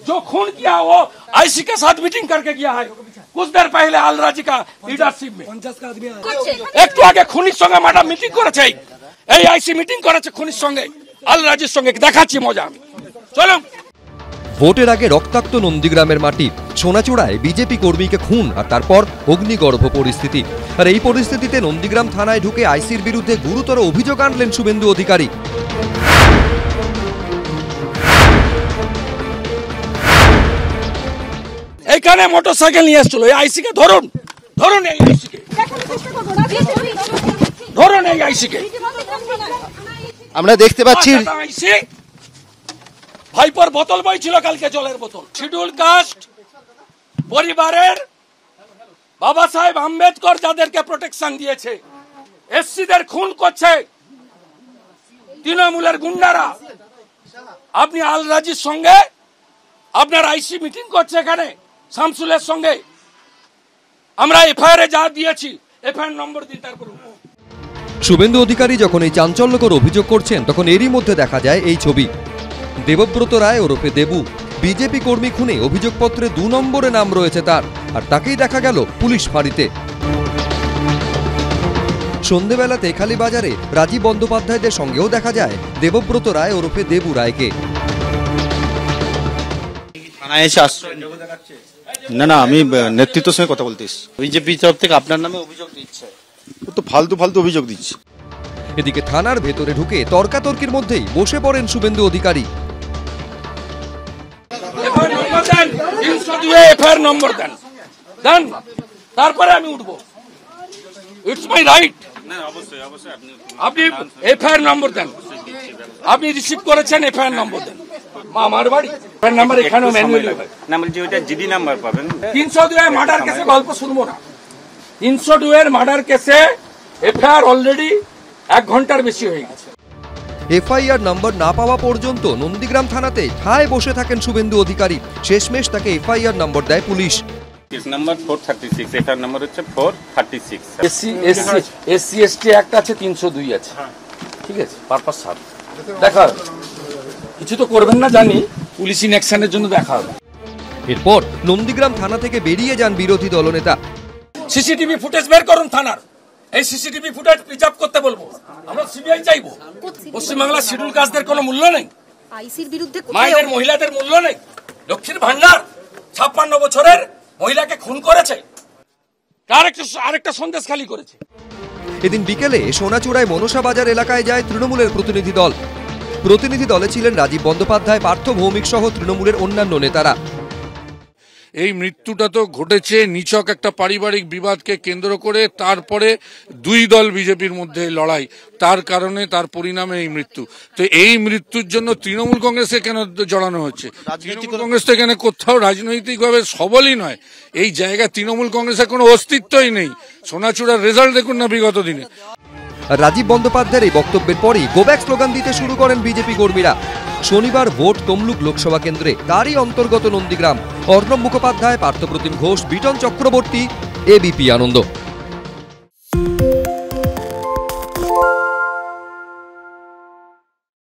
जो खून किया वो आईसी के साथ मीटिंग करके किया है कुछ देर पहले आलराजी का लीडरशिप में। একটু আগে খুনির সঙ্গে ম্যাডাম মিটিং করেছে, এই আইসি মিটিং করেছে খুনির সঙ্গে আলরাজির সঙ্গে, দেখাচ্ছি মজা আমি। চলুন। ভোটের আগে রক্তাক্ত নন্দীগ্রামের মাটি, সোনাচূড়ায় বিজেপি কর্মীকে খুন আর তারপর অগ্নিগর্ভ পরিস্থিতি। আর এই পরিস্থিতিতে নন্দীগ্রাম থানায় ঢুকে আইসির বিরুদ্ধে গুরুতর অভিযোগ আনলেন শুভেন্দু অধিকারী। এখানে মোটরসাইকেল নিয়ে এসেছিল, এই আইসি কে ধরুন, ধরুন এই আইসি কে, ধরুন এই আইসি কে। আমরা দেখতে পাচ্ছি আইসি ভাইপোর বোতল বইছিল কালকে, জলের বোতল। শিডিউল কাস্ট পরিবারের বাবা সাহেব আম্বেদকর যাদেরকে প্রোটেকশন দিয়েছে, এসসিদের খুন করছে তৃণমূলের গুন্ডারা। আপনি আলরাজির সঙ্গে আপনার আইসি মিটিং করছে এখানে শামসুলের সঙ্গে। আমরা এফআইআর যা দিয়েছি, এফআইআর নম্বর দিন। তারপর শুভেন্দু অধিকারী যখন এই চাঞ্চল্যকর অভিযোগ করছেন তখন এরই মধ্যে দেখা যায় এই ছবি। দেবব্রত রায় ওরফে দেবু বিজেপি কর্মী খুনে অভিযোগপত্রে 2 নম্বরে নাম রয়েছে তার, আর তাকেই দেখা গেল পুলিশ ফাঁড়িতে। সন্ধ্যেবেলা তেখালি বাজারে রাজীব বন্দ্যোপাধ্যায়দের সঙ্গেও দেখা যায় দেবব্রত রায় ওরফে দেবু রায়কে। না না, আমি নেতৃত্বের সঙ্গে কথা বলতেছি। বিজেপি তরফ থেকে আপনার নামে অভিযোগ দিচ্ছে, তো ফালতু ফালতু অভিযোগ দিচ্ছে। এদিকে থানার ভেতরে ঢুকে তর্কাতর্কির মধ্যেই বসে পড়েন শুভেন্দু অধিকারী। এফআইআর নম্বর দেন, দেন, তারপরে আমি উঠবো। It's my right. আপনি এফআইআর নম্বর দেন, আপনি রিসিভ করেছেন, এফআইআর নম্বর দেন। আমার বাড়ি এফআইআর নাম্বার এখানেও ম্যানুয়ালি হয় না, বলছি ওইটা জিডি নাম্বার পাবেন। 302 এর মার্ডার কেসে গল্প শুনবো না। 302 এর মার্ডার কেসে এফআইআর অলরেডি 1 ঘন্টার বেশি হয়ে গেছে। এফআইআর নম্বর না পাওয়া পর্যন্ত নন্দীগ্রাম থানাতে ঠায় বসে থাকেন শুভেন্দু অধিকারী। শেষমেশ তাকে এফআইআর নম্বর দেয় পুলিশ। নাম্বার 436, এফআইআর নম্বর হচ্ছে 436। এসসি এসটি অ্যাক্ট আছে, 302 আছে, ঠিক আছে, পারপাস সার্ভ দেখা হবে। কিছু তো করবেন না জানি, পুলিশ ইন অ্যাকশনের জন্য দেখা হবে। এরপর নন্দীগ্রাম থানা থেকে বেরিয়ে যান বিরোধী দলনেতা। সিসিটিভি ফুটেজ বের করুন থানার, এই সিসিটিভি ফুটেজ প্রিজার্ভ করতে বলবো। আমরা সিবিআই চাইবো। পশ্চিমবাংলার শিডিউল কাস্টদের কোনো মূল্য নেই, আইসির বিরুদ্ধে মায়েদের মহিলাদের মূল্য নেই। লক্ষ্মীর ভান্ডার 56 বছরের মহিলাকে খুন করেছে, আরেকটা সন্দেশ খালি করেছে। এদিন বিকেলে সোনাচূড়ায় মনসা বাজার এলাকায় যায় তৃণমূলের প্রতিনিধি দল। প্রতিনিধি দলে ছিলেন রাজীব বন্দ্যোপাধ্যায়, পার্থ ভৌমিক সহ তৃণমূলের অন্যান্য নেতারা। এই মৃত্যুটা তো ঘটেছে নিছক একটা পারিবারিক বিবাদকে কেন্দ্র করে, তারপরে 2 দল বিজেপির মধ্যে লড়াই, তার কারণে তার পরিণামে এই মৃত্যু। তো এই মৃত্যুর জন্য তৃণমূল কংগ্রেসে কেন জড়ানো হচ্ছে? তৃণমূল কংগ্রেস তো এখানে কোথাও রাজনৈতিকভাবে সবলই নয়। এই জায়গায় তৃণমূল কংগ্রেসের কোনো অস্তিত্বই নেই। সোনাচূড়ার রেজাল্ট দেখুন না বিগত দিনে। রাজীব বন্দ্যোপাধ্যায়ের এই বক্তব্যের পরই গোব্যাক স্লোগান দিতে শুরু করেন বিজেপি কর্মীরা। শনিবার ভোট তমলুক লোকসভা কেন্দ্রে, তারই অন্তর্গত নন্দীগ্রাম। অর্ণব মুখোপাধ্যায়, পার্থপ্রতিম ঘোষ, বিটন চক্রবর্তী, এবিপি আনন্দ।